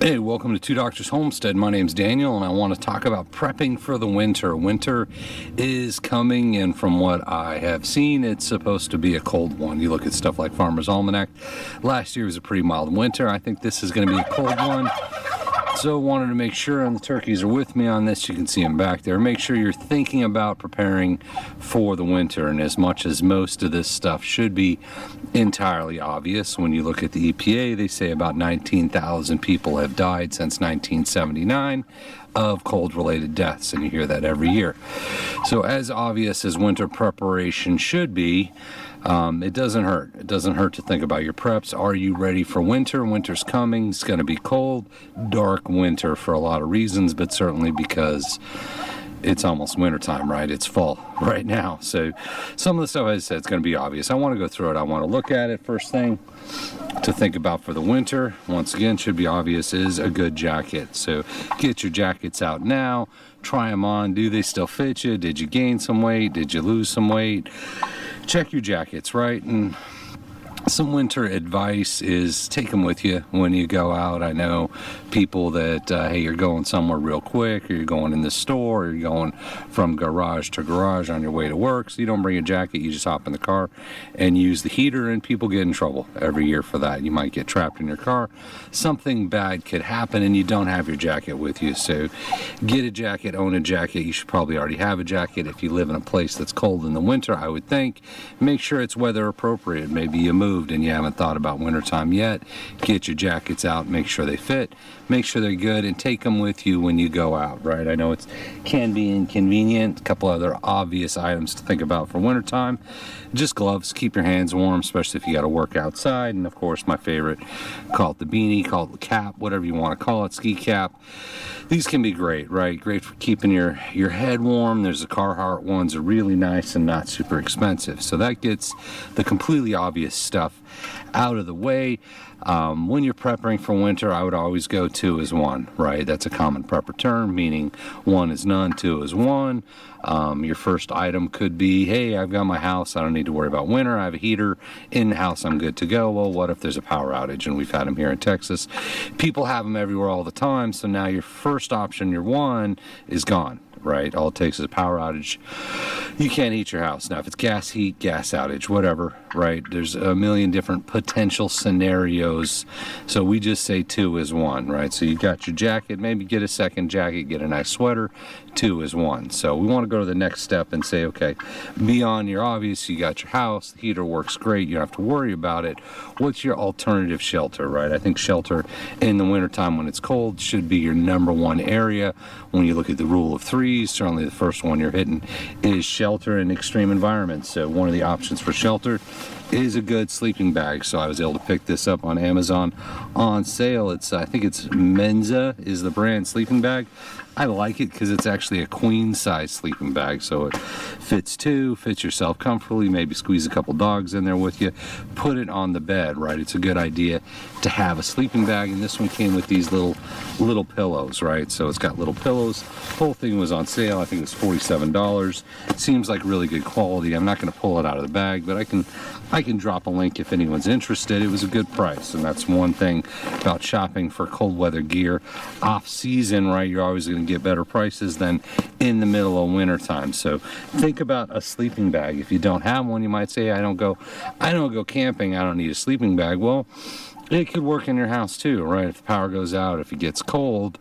Hey, welcome to Two Doctors Homestead. My name's Daniel, and I want to talk about prepping for the winter. Winter is coming, and from what I have seen, it's supposed to be a cold one. You look at stuff like Farmer's Almanac. Last year was a pretty mild winter. I think this is going to be a cold one. So wanted to make sure, and the turkeys are with me on this, you can see them back there, make sure you're thinking about preparing for the winter. And as much as most of this stuff should be entirely obvious, when you look at the EPA, they say about 19,000 people have died since 1979 of cold-related deaths, and you hear that every year. So as obvious as winter preparation should be, it doesn't hurt. It doesn't hurt to think about your preps. Are you ready for winter? Winter's coming. It's going to be cold, dark winter for a lot of reasons, but certainly because it's almost wintertime, right? It's fall right now. So some of the stuff I said is going to be obvious. I want to go through it. I want to look at it. First thing to think about for the winter, once again, should be obvious, is a good jacket. So get your jackets out now. Try them on. Do they still fit you? Did you gain some weight? Did you lose some weight? Check your jackets, right? And some winter advice is take them with you when you go out. I know people that, hey, you're going somewhere real quick, or you're going in the store, or you're going from garage to garage on your way to work, so you don't bring a jacket, you just hop in the car and use the heater, and people get in trouble every year for that. You might get trapped in your car. Something bad could happen, and you don't have your jacket with you. So get a jacket, own a jacket. You should probably already have a jacket if you live in a place that's cold in the winter, I would think. Make sure it's weather appropriate. Maybe you moved and you haven't thought about wintertime yet. Get your jackets out, make sure they fit, make sure they're good, and take them with you when you go out, right? I know it can be inconvenient. A couple other obvious items to think about for wintertime. Just gloves, keep your hands warm, especially if you got to work outside. And of course, my favorite, call it the beanie, call it the cap, whatever you want to call it, ski cap. These can be great, right? Great for keeping your head warm. There's the Carhartt ones are really nice and not super expensive. So that gets the completely obvious stuff out of the way. When you're prepping for winter, I would always go 2 is 1, right? That's a common prepper term, meaning 1 is none, 2 is 1. Your first item could be, hey, I've got my house, I don't need to worry about winter, I have a heater in the house, I'm good to go. Well, what if there's a power outage? And we've had them here in Texas. People have them everywhere all the time, so now your first option, your 1, is gone, right? All it takes is a power outage. You can't heat your house. Now, if it's gas heat, gas outage, whatever, right? There's a million different potential scenarios. So we just say 2 is 1, right? So you got your jacket, maybe get a second jacket, get a nice sweater. 2 is 1. So we want to go to the next step and say, okay, beyond your obvious, you got your house, the heater works great, you don't have to worry about it. What's your alternative shelter, right? I think shelter in the wintertime when it's cold should be your number 1 area. When you look at the rule of 3s, certainly the first one you're hitting is shelter in extreme environments. So one of the options for shelter is a good sleeping bag. So I was able to pick this up on Amazon on sale. I think it's Menza is the brand sleeping bag. I like it because it's actually a queen size sleeping bag, so it fits 2, fits yourself comfortably, maybe squeeze a couple dogs in there with you, put it on the bed, right? It's a good idea to have a sleeping bag, and this one came with these little pillows, right? So it's got little pillows. Whole thing was on sale. I think it was $47. Seems like really good quality. I'm not going to pull it out of the bag, but I can drop a link if anyone's interested. It was a good price, and that's one thing about shopping for cold weather gear off season, right? You're always going to get better prices than in the middle of winter time. So think about a sleeping bag. If you don't have one, you might say, I don't go camping, I don't need a sleeping bag. Well, it could work in your house too, right? If the power goes out, if it gets cold,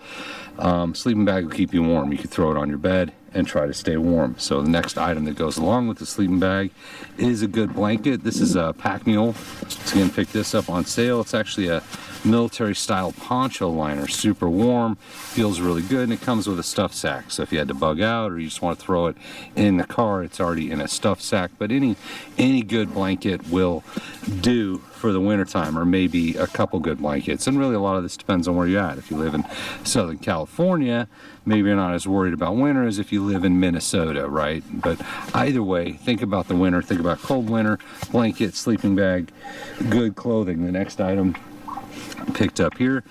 sleeping bag will keep you warm. You could throw it on your bed and try to stay warm. So the next item that goes along with the sleeping bag is a good blanket. This is a pack mule. So again, pick this up on sale. It's actually a military style poncho liner, super warm, feels really good, and it comes with a stuff sack. So if you had to bug out or you just want to throw it in the car, it's already in a stuff sack. But any good blanket will do for the wintertime, or maybe a couple good blankets. And really a lot of this depends on where you're at. If you live in Southern California, maybe you're not as worried about winter as if you live in Minnesota, right? But either way, think about the winter, think about cold winter, blanket, sleeping bag, good clothing. The next item picked up here,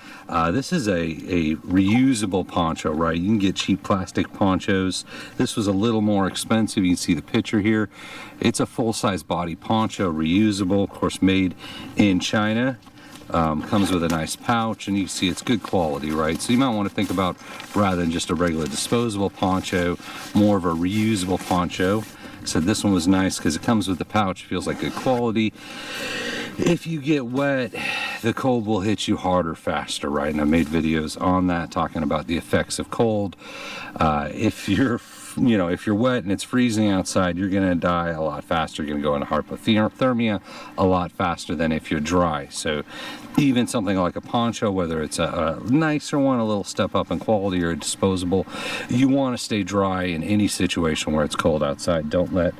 this is a reusable poncho, right? You can get cheap plastic ponchos. This was a little more expensive. You can see the picture here. It's a full-size body poncho, reusable, of course made in China. Comes with a nice pouch, and you can see it's good quality, right? So you might want to think about, rather than just a regular disposable poncho, more of a reusable poncho. So this one was nice because it comes with the pouch, feels like good quality. If you get wet, the cold will hit you harder, faster, right? And I made videos on that talking about the effects of cold. If you're wet and it's freezing outside, you're going to die a lot faster. You're going to go into hypothermia a lot faster than if you're dry. So even something like a poncho, whether it's a nicer one, a little step up in quality, or a disposable, you want to stay dry in any situation where it's cold outside. Don't let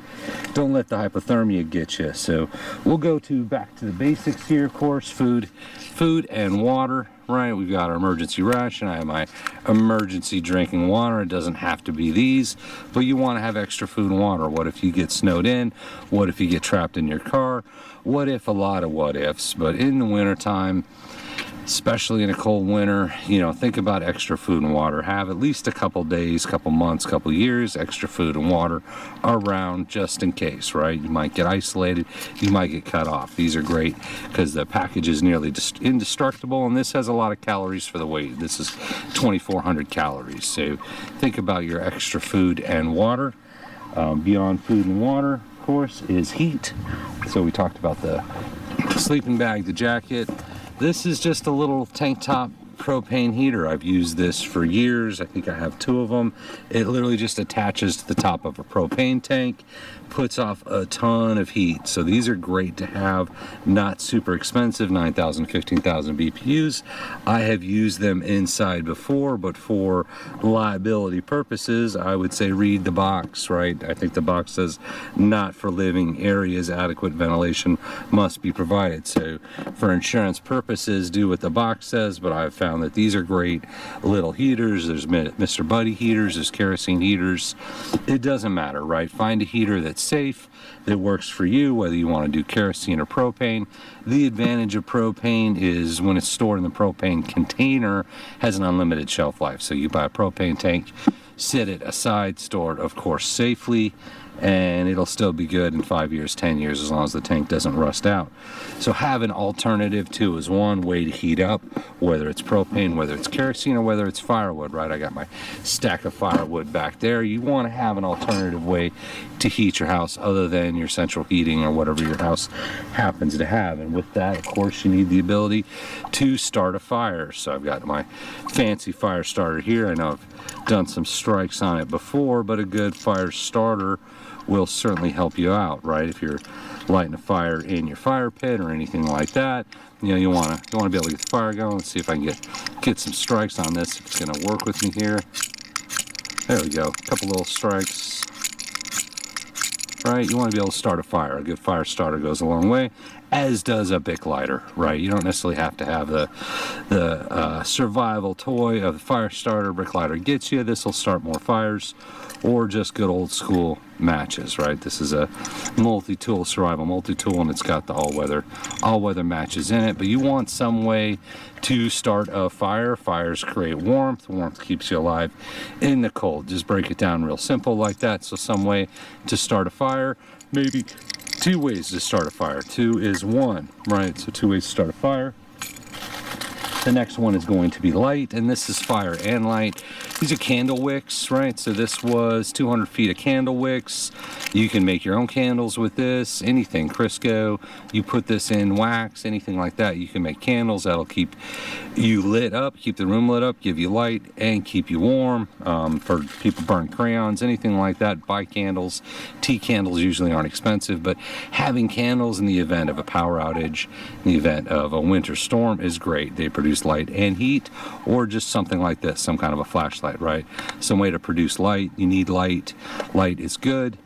the hypothermia get you. So we'll go back to the basics here. Of course, food and water. Right, we've got our emergency ration. I have my emergency drinking water. It doesn't have to be these, but you want to have extra food and water. What if you get snowed in? What if you get trapped in your car? What if? A lot of what ifs. But in the wintertime, especially in a cold winter, think about extra food and water. Have at least a couple days, couple months, couple years, extra food and water around just in case, right? You might get isolated, you might get cut off. These are great because the package is nearly indestructible, and this has a lot of calories for the weight. This is 2,400 calories. So think about your extra food and water. Beyond food and water, of course, is heat. So we talked about the sleeping bag, the jacket. This is just a little tank top propane heater. I've used this for years. I think I have 2 of them. It literally just attaches to the top of a propane tank, puts off a ton of heat. So these are great to have, not super expensive, 9,000, 15,000 BTUs. I have used them inside before, but for liability purposes, I would say read the box, right? I think the box says not for living areas, adequate ventilation must be provided. So for insurance purposes, do what the box says, but I've found that these are great little heaters. There's Mr. Buddy heaters, there's kerosene heaters. It doesn't matter, right? Find a heater that's safe, that works for you, whether you want to do kerosene or propane. The advantage of propane is when it's stored in the propane container, has an unlimited shelf life. So you buy a propane tank, sit it aside, store it, of course, safely, and it'll still be good in 5 years, 10 years, as long as the tank doesn't rust out. So have an alternative too is one way to heat up, whether it's propane, whether it's kerosene, or whether it's firewood, right? I got my stack of firewood back there. You want to have an alternative way to heat your house other than your central heating or whatever your house happens to have. And with that, of course, you need the ability to start a fire. So I've got my fancy fire starter here. I know I've done some strikes on it before, but a good fire starter will certainly help you out, right? If you're lighting a fire in your fire pit or anything like that, you want to be able to get the fire going. Let's see if I can get some strikes on this. If it's going to work with me here. There we go. A couple little strikes. Right? You want to be able to start a fire. A good fire starter goes a long way, as does a Bic lighter, right? You don't necessarily have to have the survival toy of the fire starter. Bic lighter gets you. This will start more fires, or just good old school matches, right? This is a multi-tool, survival multi-tool, and it's got the all-weather matches in it. But you want some way to start a fire. Fires create warmth. Warmth keeps you alive in the cold. Just break it down real simple like that. So some way to start a fire, maybe 2 ways to start a fire. 2 is 1, right? So 2 ways to start a fire. The next one is going to be light, and this is fire and light. These are candle wicks, right? So this was 200 feet of candle wicks. You can make your own candles with this, anything, Crisco. You put this in wax, anything like that. You can make candles that'll keep you lit up, keep the room lit up, give you light, and keep you warm. For people burn crayons, anything like that, buy candles. Tea candles usually aren't expensive, but having candles in the event of a power outage, in the event of a winter storm is great. They produce light and heat, or just something like this, some kind of a flashlight, right? Some way to produce light. You need light. Light is good.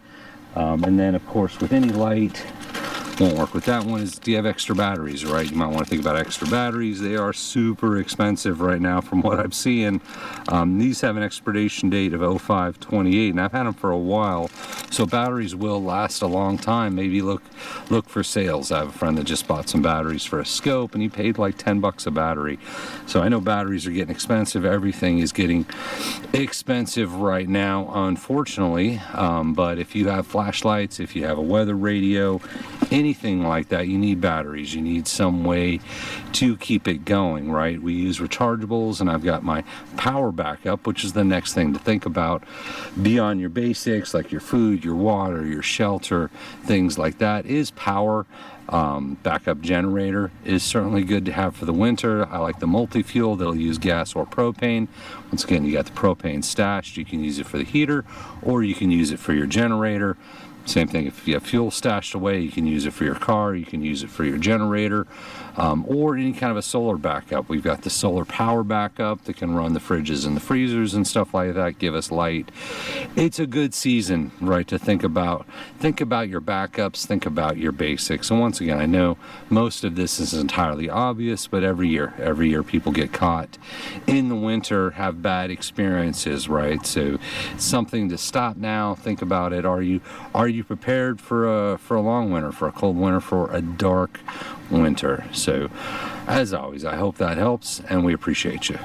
And then, of course, with any light, won't work with that one, is do you have extra batteries, right? You might want to think about extra batteries. They are super expensive right now from what I'm seeing. These have an expiration date of 05/28, and I've had them for a while, so batteries will last a long time. Maybe look for sales. I have a friend that just bought some batteries for a scope, and he paid like 10 bucks a battery. So I know batteries are getting expensive. Everything is getting expensive right now, unfortunately. But if you have flashlights, if you have a weather radio, anything like that, you need batteries. You need some way to keep it going, right? We use rechargeables, and I've got my power backup, which is the next thing to think about beyond your basics like your food, your water, your shelter, things like that, is power. Backup generator is certainly good to have for the winter. I like the multi-fuel that'll use gas or propane. Once again, you got the propane stashed. You can use it for the heater, or you can use it for your generator. Same thing, if you have fuel stashed away, you can use it for your car, you can use it for your generator, or any kind of a solar backup. We've got the solar power backup that can run the fridges and the freezers and stuff like that, give us light. It's a good season, right, to think about your backups, think about your basics. And once again, I know most of this is entirely obvious, but every year people get caught in the winter, have bad experiences, right? So something to stop now, think about it. Are you prepared for a long winter, for a cold winter, for a dark winter? So as always, I hope that helps, and we appreciate you.